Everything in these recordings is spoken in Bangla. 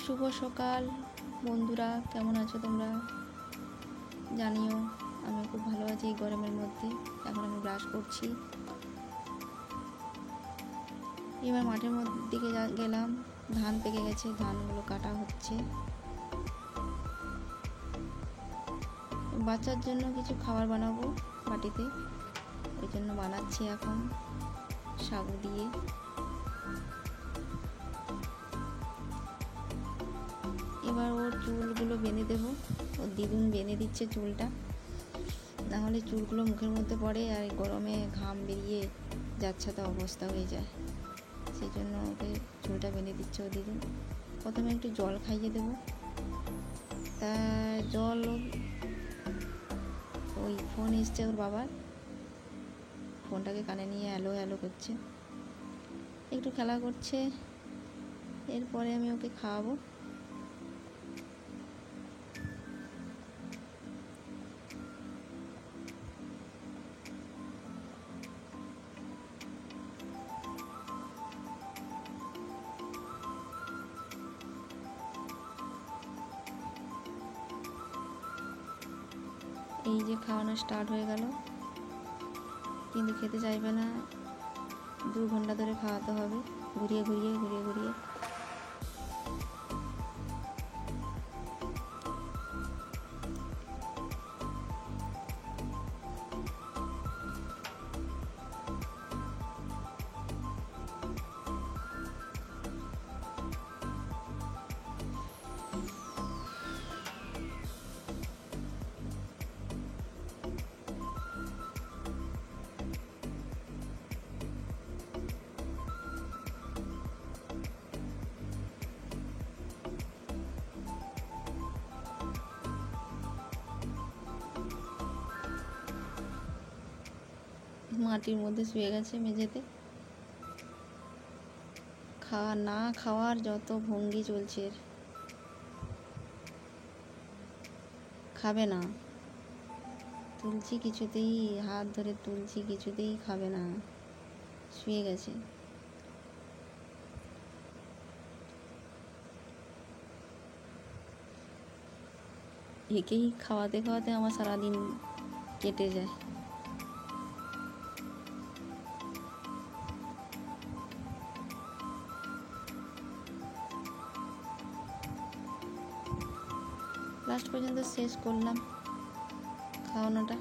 শুভ সকাল বন্ধুরা, কেমন আছো তোমরা? জানিও। আমি খুব ভালো আছি এই গরমের মধ্যে। এখন আমি ব্রাশ করছি। এবার মাঠের দিকে গেলাম। ধান পেকে গেছে, ধানগুলো কাটা হচ্ছে। বাচ্চার জন্য কিছু খাবার বানাবো বাটিতে, ওই জন্য বানাচ্ছি এখন সাবু দিয়ে। এবার ওর চুলগুলো বেঁধে দেবো। ওর দিদুন বেঁধে দিচ্ছে চুলটা, নাহলে চুলগুলো মুখের মধ্যে পড়ে আর গরমে ঘাম বেরিয়ে যাচ্ছে, তো অবস্থা হয়ে যায়। সেই জন্য ওকে চুলটা বেঁধে দিচ্ছে ও দিদুন। প্রথমে একটু জল খাইয়ে দেবো। তা জল ওই ফোন এসছে ওর বাবার, ফোনটাকে কানে নিয়ে হ্যালো হ্যালো করছে, একটু খেলা করছে। এরপরে আমি ওকে খাওয়াবো। এই যে খাওয়ানো স্টার্ট হয়ে গেল, কিন্তু খেতে চাইবে না। 2 ঘন্টা ধরে খাওয়াতে হবে, ঘুরিয়ে ঘুরিয়ে ঘুরিয়ে ঘুরিয়ে। মাটির মধ্যে শুয়ে গেছে মেঝেতে। খাওয়ার যত ভঙ্গি চলছে, খাবে না। তুলছি কিছুতেই, হাত ধরে তুলছি কিছুতেই খাবে না, শুয়ে গেছে। একেই খাওয়াতে খাওয়াতে আমার সারাদিন কেটে যায়। লাস্ট পর্যন্ত শেষ করলাম খাওয়ানোটা।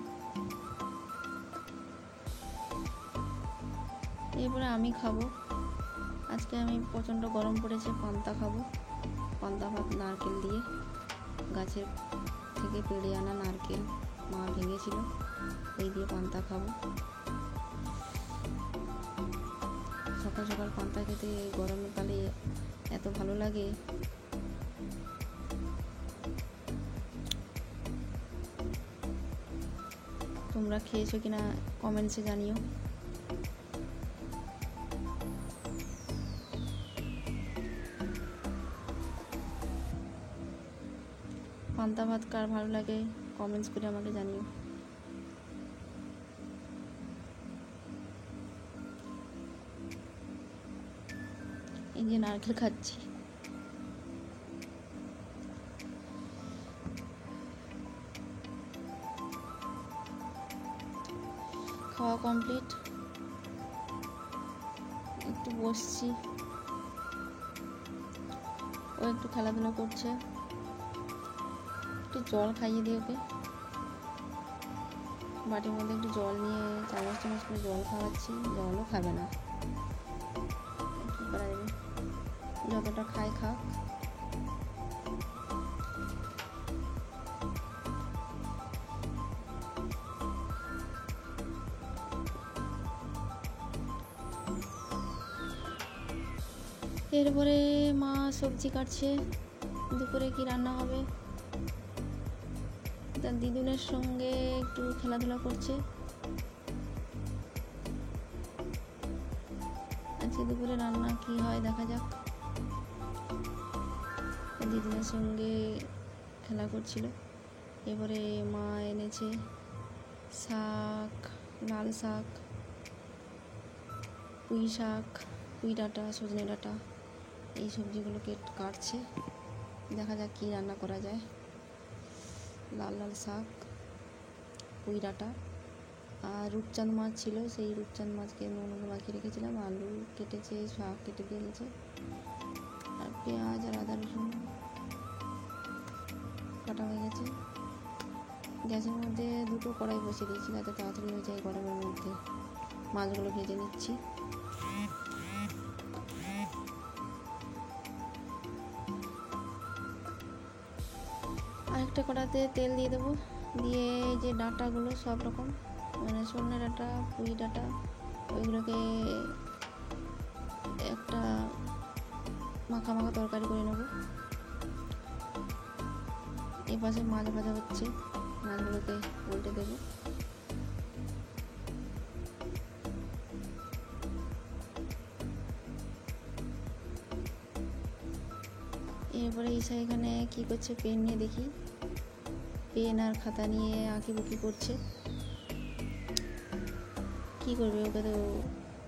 এরপরে আমি খাবো। আজকে আমি প্রচণ্ড গরম পড়েছে, পান্তা খাবো। পান্তা ভাত নারকেল দিয়ে, গাছের থেকে পেড়ে আনা নারকেল মা ভেঙেছিল, এই দিয়ে পান্তা খাবো। সকাল সকাল পান্তা খেতে গরমকালে এত ভালো লাগে। তোমরা খেয়েছো কিনা কমেন্টসে জানিও। পান্তা ভাত কার ভালো লাগে কমেন্টস করে আমাকে জানিও। এই যে নারকেল খাচ্ছি। খাওয়া কমপ্লিট, একটু বসছি। ও একটু খেলাধুলা করছে। একটু জল খাইয়ে দিই ওকে। বাটির মধ্যে একটু জল নিয়ে চামচ চামচ করে জল খাওয়াচ্ছি, জলও খাবে না। কী করা যাবে, যতটা খায় খাক। এরপরে মা সবজি কাটছে, দুপুরে কি রান্না হবে। তার দিদুনের সঙ্গে একটু খেলাধুলা করছে। আজকে দুপুরে রান্না কি হয় দেখা যাক। দিদুনের সঙ্গে খেলা করছিল। এবারে মা এনেছে শাক, লাল শাক, পুঁই শাক, পুঁই ডাঁটা, সজনে ডাঁটা, এই সবজিগুলোকে কাটছে। দেখা যাক কী রান্না করা যায়। লাল লাল শাক, পুঁই ডাঁটা আর রূপচাঁদ মাছ ছিল, সেই রূপচাঁদ মাছকে নুন মাখিয়ে রেখেছিলাম। আলু কেটেছে, শাক কেটে দিয়ে গেছে, আর পেঁয়াজ আর আদা রসুন কাটা হয়ে গেছে। গ্যাসের মধ্যে দুটো কড়াই বসিয়ে দিয়েছি যাতে তাড়াতাড়ি হয়ে যায় গরমের মধ্যে। মাছগুলো ভেজে নিচ্ছি। আরেকটা কড়াতে তেল দিয়ে দেবো, দিয়ে যে ডাঁটাগুলো সব রকম মানে সজনে ডাঁটা, পুঁই ডাঁটা, ওইগুলোকে একটা মাখা মাখা তরকারি করে নেবো। এপাশে মাছ ভাজা হচ্ছে, মাছগুলোকে উল্টে দেবো। এরপরে ঈশা এখানে কী করছে, পেন নিয়ে দেখি, পেন আর খাতা নিয়ে আঁকিবুকি করছে। কী করবে, ওকে তো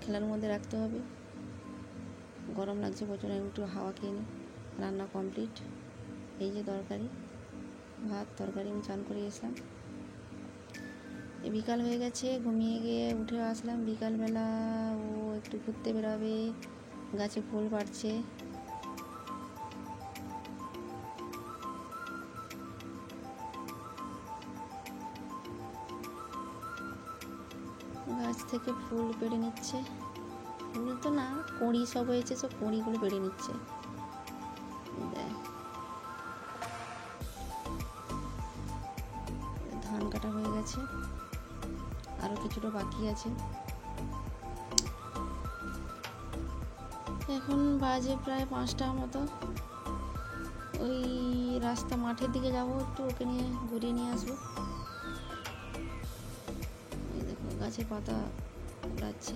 খেলার মধ্যে রাখতে হবে। গরম লাগছে প্রচুর, একটু হাওয়া খেয়ে নিই। রান্না কমপ্লিট। এই যে তরকারি, ভাত তরকারি আমি চান করে এসলাম। বিকাল হয়ে গেছে, ঘুমিয়ে গিয়ে উঠে আসলাম। বিকালবেলা ও একটু ঘুরতে বেরোবে, গাছে ফুল পাড়ছে। গাছ থেকে ফুল পেড়ে নিচ্ছে, ফুল তো না, কড়ি সব হয়েছে, সব কড়িগুলো পেড়ে নিচ্ছে। ধান কাটা হয়ে গেছে, আরও কিছুটা বাকি আছে। এখন বাজে প্রায় 5টার মতো। ওই রাস্তা মাঠের দিকে যাবো, একটু ওকে নিয়ে ঘুরিয়ে নিয়ে আসবো। এই দেখো গাছের পাতা উড়াচ্ছে।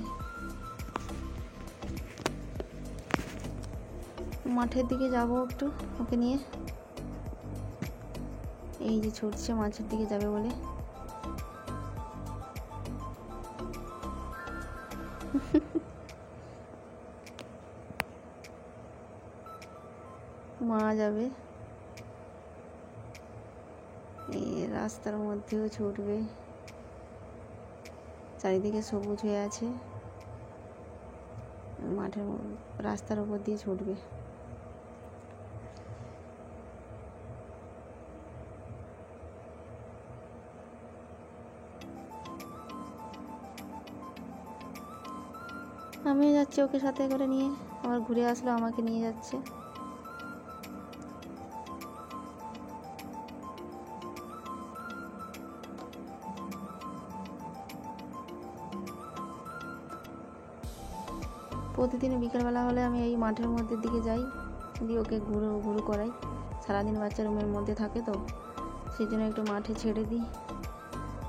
মাঠের দিকে যাব একটু ওকে নিয়ে। এই যে ছুটছে মাঠের দিকে যাবে বলে। মা যাবে, এই রাস্তার মধ্যেও ছুটবে। চারিদিকে সবুজ হয়ে আছে, মাঠের রাস্তার উপর দিয়ে ছুটবে। আমিও যাচ্ছি ওকে সাথে করে নিয়ে, আবার ঘুরে আসলো আমাকে নিয়ে যাচ্ছে। প্রতিদিন বিকেলবেলা হলে আমি এই মাঠের মধ্যে দিকে যাই, দিয়ে ওকে ঘুরো ঘুরো করাই। সারাদিন বাচ্চা রুমের মধ্যে থাকে তো, সেই জন্য একটু মাঠে ছেড়ে দিই।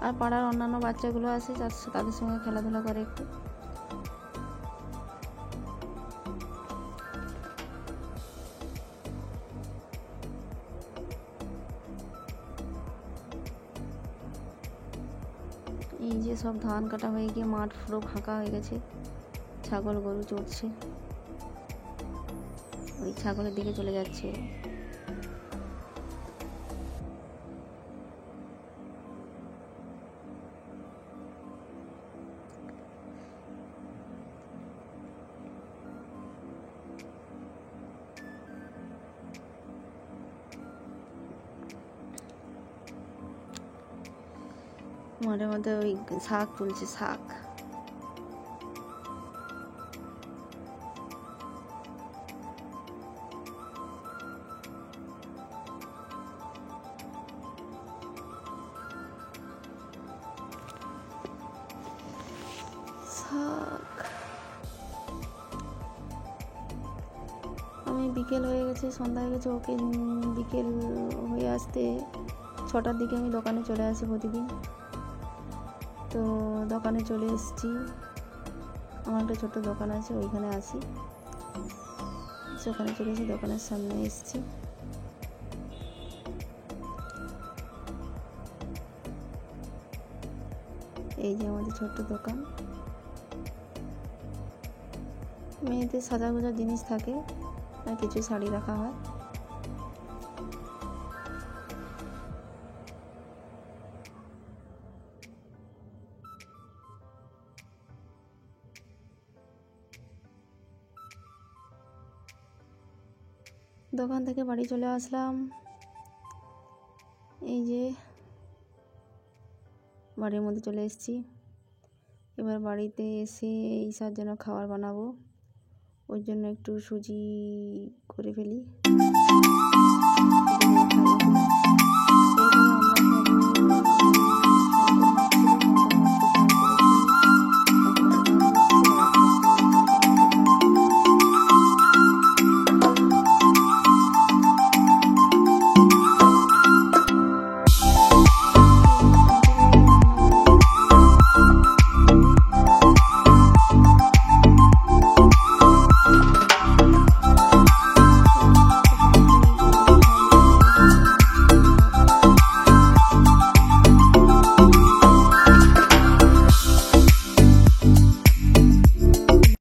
আর পাড়ার অন্যান্য বাচ্চাগুলো আসে, তাদের সঙ্গে খেলাধুলা করে একটু। এই যে সব ধান কাটা হয়ে গিয়ে মাঠ পুরো ফাঁকা হয়ে গেছে, ছাগল গরু চড়ছে, ওই ছাগলের দিকে চলে যাচ্ছে। মাঠের মধ্যে ওই শাক তুলছে, শাক। আমি বিকেল হয়ে গেছে, সন্ধ্যা হয়ে গেছে, ওকে বিকেল হয়ে আসতে 6টার দিকে আমি দোকানে চলে আসি প্রতিদিন। তো দোকানে চলে এসেছি, আমার একটা ছোট্ট দোকান আছে, ওইখানে আসি। ওখানে চলে এসে দোকানের সামনে এসেছি। এই যে আমাদের ছোট্ট দোকান, মেয়েদের সাজা গোজার জিনিস থাকে আর কিছু শাড়ি রাখা হয়। দোকান থেকে বাড়ি চলে আসলাম। এই যে বাড়ির মধ্যে চলে এসেছি। এবার বাড়িতে এসে ঈশার জন্য খাবার বানাবো। ওর জন্য একটু সুজি করে ফেলি। এইভাবে